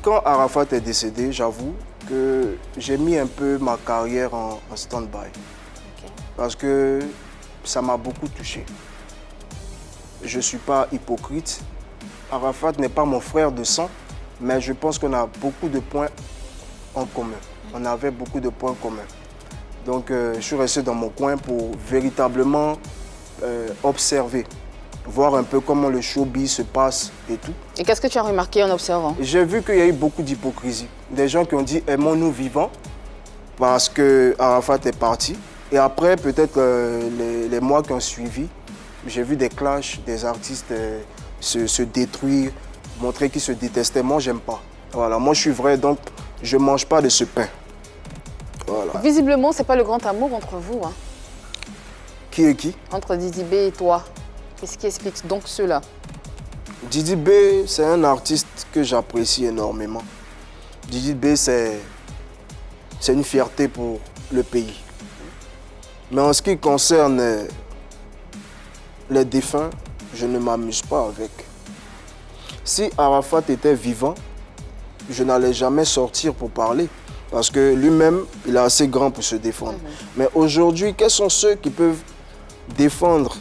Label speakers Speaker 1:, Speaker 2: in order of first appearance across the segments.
Speaker 1: quand Arafat est décédé, j'avoue que j'ai mis un peu ma carrière en stand-by. Okay. Parce que ça m'a beaucoup touché. Je ne suis pas hypocrite. Arafat n'est pas mon frère de sang, mais je pense qu'on a beaucoup de points en commun. On avait beaucoup de points communs. Donc, je suis resté dans mon coin pour véritablement observer, voir un peu comment le showbiz se passe et tout.
Speaker 2: Et qu'est-ce que tu as remarqué en observant?
Speaker 1: J'ai vu qu'il y a eu beaucoup d'hypocrisie. Des gens qui ont dit « aimons-nous vivants » parce que Arafat est parti. Et après, peut-être les mois qui ont suivi, j'ai vu des clashs, des artistes se détruire, montrer qu'ils se détestaient. Moi, j'aime pas. Voilà, moi, je suis vrai, donc je ne mange pas de ce pain. Voilà.
Speaker 2: Visiblement, ce n'est pas le grand amour entre vous. Hein.
Speaker 1: Qui est qui?
Speaker 2: Entre Didi B et toi. Qu'est-ce qui explique donc cela?
Speaker 1: Didi B, c'est un artiste que j'apprécie énormément. Didi B, c'est une fierté pour le pays. Mais en ce qui concerne les défunts, je ne m'amuse pas avec. Si Arafat était vivant, je n'allais jamais sortir pour parler. Parce que lui-même, il est assez grand pour se défendre. Mais aujourd'hui, quels sont ceux qui peuvent défendre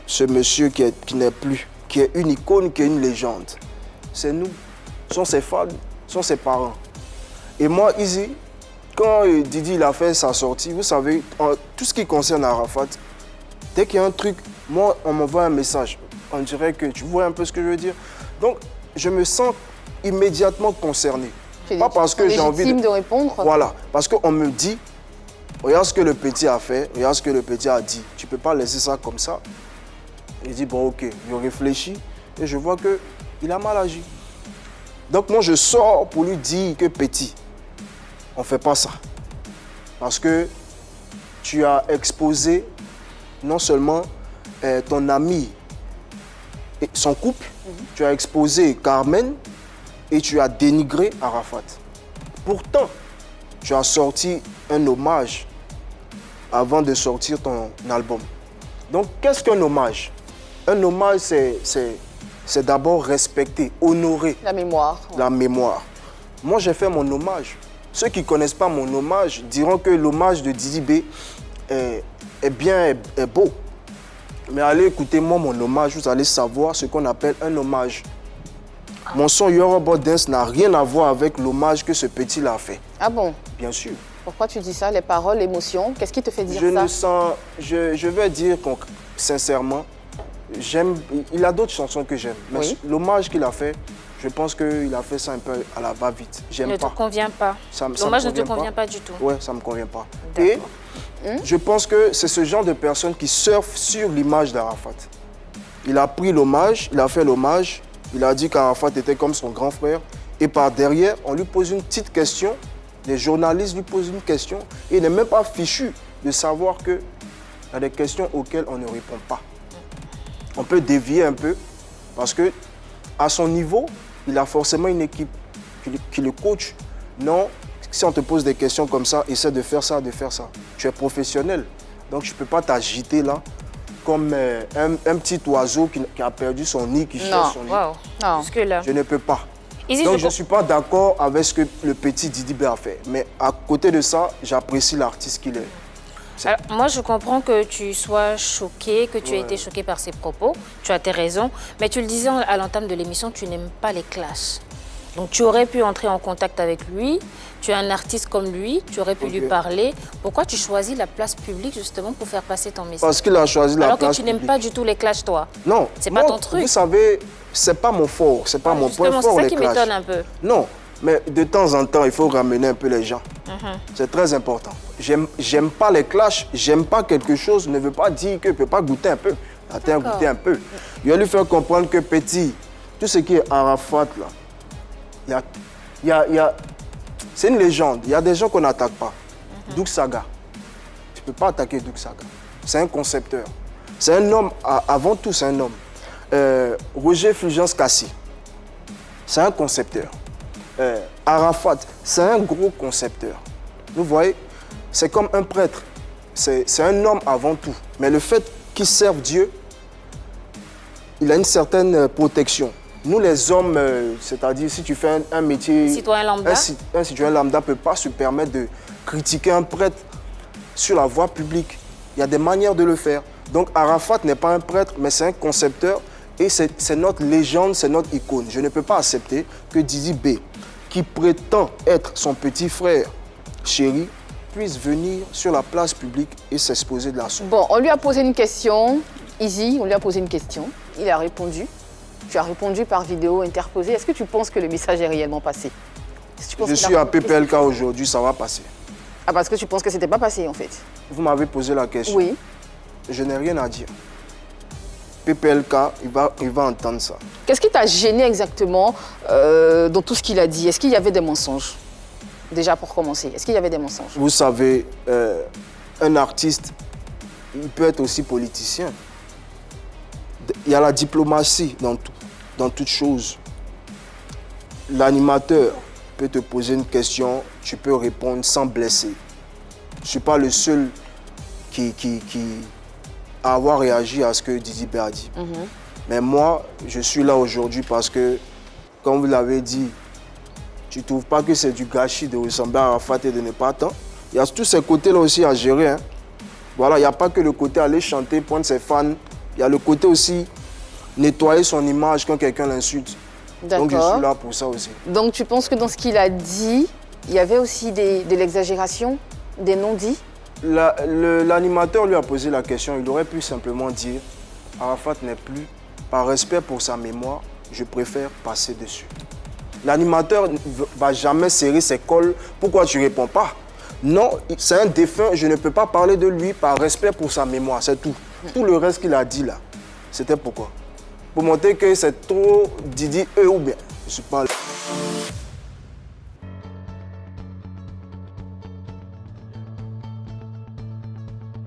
Speaker 1: ce monsieur qui n'est plus, qui est une icône, qui est une légende? C'est nous. Ce sont ses fans, ce sont ses parents. Et moi, Easy, quand Didi il a fait sa sortie, vous savez, tout ce qui concerne Arafat, dès qu'il y a un truc, moi, on m'envoie un message. On dirait que tu vois un peu ce que je veux dire. Donc, je me sens immédiatement concerné. Pas parce que j'ai envie
Speaker 2: de répondre.
Speaker 1: Voilà, parce qu'on me dit, regarde ce que le petit a fait, regarde ce que le petit a dit. Tu ne peux pas laisser ça comme ça. Il dit, bon, ok, je réfléchis et je vois qu'il a mal agi. Donc moi, je sors pour lui dire que petit, on ne fait pas ça. Parce que tu as exposé non seulement ton ami et son couple, tu as exposé Carmen, et tu as dénigré Arafat. Pourtant, tu as sorti un hommage avant de sortir ton album. Donc, qu'est-ce qu'un hommage? Un hommage, c'est d'abord respecter, honorer
Speaker 2: la mémoire.
Speaker 1: La mémoire. Moi, j'ai fait mon hommage. Ceux qui ne connaissent pas mon hommage diront que l'hommage de Didi B est beau. Mais allez écouter moi mon hommage, vous allez savoir ce qu'on appelle un hommage. Mon son Yoruba Dance n'a rien à voir avec l'hommage que ce petit l'a fait.
Speaker 2: Ah bon?
Speaker 1: Bien sûr.
Speaker 2: Pourquoi tu dis ça? Les paroles, l'émotion, qu'est-ce qui te fait dire ça?
Speaker 1: Je vais dire sincèrement, il a d'autres chansons que j'aime. Mais oui, l'hommage qu'il a fait, je pense qu'il a fait ça un peu à la va-vite. J'aime pas.
Speaker 3: Ne te convient pas. L'hommage ne te convient pas du tout.
Speaker 1: Oui, ça ne me convient pas. Et je pense que c'est ce genre de personne qui surfe sur l'image d'Arafat. Il a pris l'hommage, il a fait l'hommage. Il a dit qu'Arafat était comme son grand frère. Et par derrière, on lui pose une petite question. Les journalistes lui posent une question. Et il n'est même pas fichu de savoir qu'il y a des questions auxquelles on ne répond pas. On peut dévier un peu parce qu'à son niveau, il a forcément une équipe qui le coach. Non, si on te pose des questions comme ça, essaie de faire ça, de faire ça. Tu es professionnel. Donc, je ne peux pas t'agiter là comme un petit oiseau qui a perdu son nid, qui cherche son nid.
Speaker 2: Non.
Speaker 3: Jusque-là.
Speaker 1: Je ne peux pas. Donc je ne suis pas d'accord avec ce que le petit Didi B a fait. Mais à côté de ça, j'apprécie l'artiste qu'il est.
Speaker 3: Alors, moi, je comprends que tu sois choqué, que tu aies été choqué par ses propos. Tu as tes raisons. Mais tu le disais à l'entame de l'émission, tu n'aimes pas les clashs. Donc tu aurais pu entrer en contact avec lui, tu es un artiste comme lui, tu aurais pu lui parler. Pourquoi tu choisis la place publique justement pour faire passer ton message?
Speaker 1: Parce qu'il a choisi la place publique.
Speaker 3: Alors que tu n'aimes pas du tout les clashs, toi?
Speaker 1: Non.
Speaker 3: C'est pas ton truc.
Speaker 1: Vous savez, c'est pas mon fort, c'est pas mon point fort, les clashs.
Speaker 3: C'est ça qui m'étonne un peu.
Speaker 1: Non, mais de temps en temps, il faut ramener un peu les gens. C'est très important. J'aime pas les clashs, j'aime pas quelque chose, ne veut pas dire que je ne peux pas goûter un peu. Attends, goûter un peu. Je vais lui faire comprendre que petit, tout ce qui est Arafat là, c'est une légende. Il y a des gens qu'on n'attaque pas. Doug Saga. Tu ne peux pas attaquer Doug Saga. C'est un concepteur. C'est un homme, avant tout, c'est un homme. Roger Fulgence Cassi. C'est un concepteur. Arafat, c'est un gros concepteur. Vous voyez, c'est comme un prêtre. C'est un homme avant tout. Mais le fait qu'il serve Dieu, il a une certaine protection. Nous, les hommes, c'est-à-dire si tu fais un métier...
Speaker 3: Citoyen lambda.
Speaker 1: Un citoyen lambda ne peut pas se permettre de critiquer un prêtre sur la voie publique. Il y a des manières de le faire. Donc Arafat n'est pas un prêtre, mais c'est un concepteur et c'est notre légende, c'est notre icône. Je ne peux pas accepter que Didi B, qui prétend être son petit frère chéri, puisse venir sur la place publique et s'exposer de la sorte.
Speaker 2: Bon, on lui a posé une question, Easy, on lui a posé une question, il a répondu. Tu as répondu par vidéo interposée. Est-ce que tu penses que le message est réellement passé?
Speaker 1: Je suis à PPLK aujourd'hui, ça va passer.
Speaker 2: Ah, parce que tu penses que ce n'était pas passé, en fait?
Speaker 1: Vous m'avez posé la question.
Speaker 2: Oui.
Speaker 1: Je n'ai rien à dire. PPLK, il va entendre ça.
Speaker 2: Qu'est-ce qui t'a gêné exactement dans tout ce qu'il a dit? Est-ce qu'il y avait des mensonges? Déjà, pour commencer, est-ce qu'il y avait des mensonges?
Speaker 1: Vous savez, un artiste, il peut être aussi politicien. Il y a la diplomatie dans toute chose. L'animateur peut te poser une question, tu peux répondre sans blesser. Je ne suis pas le seul qui a avoir réagi à ce que Didi B a dit. Mais moi, je suis là aujourd'hui parce que, comme vous l'avez dit, tu ne trouves pas que c'est du gâchis de ressembler à Arafat et de ne pas attendre. Il y a tous ces côtés-là aussi à gérer. Hein. Voilà, il n'y a pas que le côté aller chanter, prendre ses fans. Il y a le côté aussi nettoyer son image quand quelqu'un l'insulte. Donc je suis là pour ça aussi.
Speaker 2: Donc tu penses que dans ce qu'il a dit, il y avait aussi de l'exagération, des non-dits?
Speaker 1: L'animateur lui a posé la question, il aurait pu simplement dire « Arafat n'est plus, par respect pour sa mémoire, je préfère passer dessus ». L'animateur ne va jamais serrer ses cols. Pourquoi tu ne réponds pas? Non, c'est un défunt, je ne peux pas parler de lui par respect pour sa mémoire, c'est tout. Tout le reste qu'il a dit là, c'était pourquoi? Pour montrer que c'est trop Didi ou bien. Je ne suis pas là.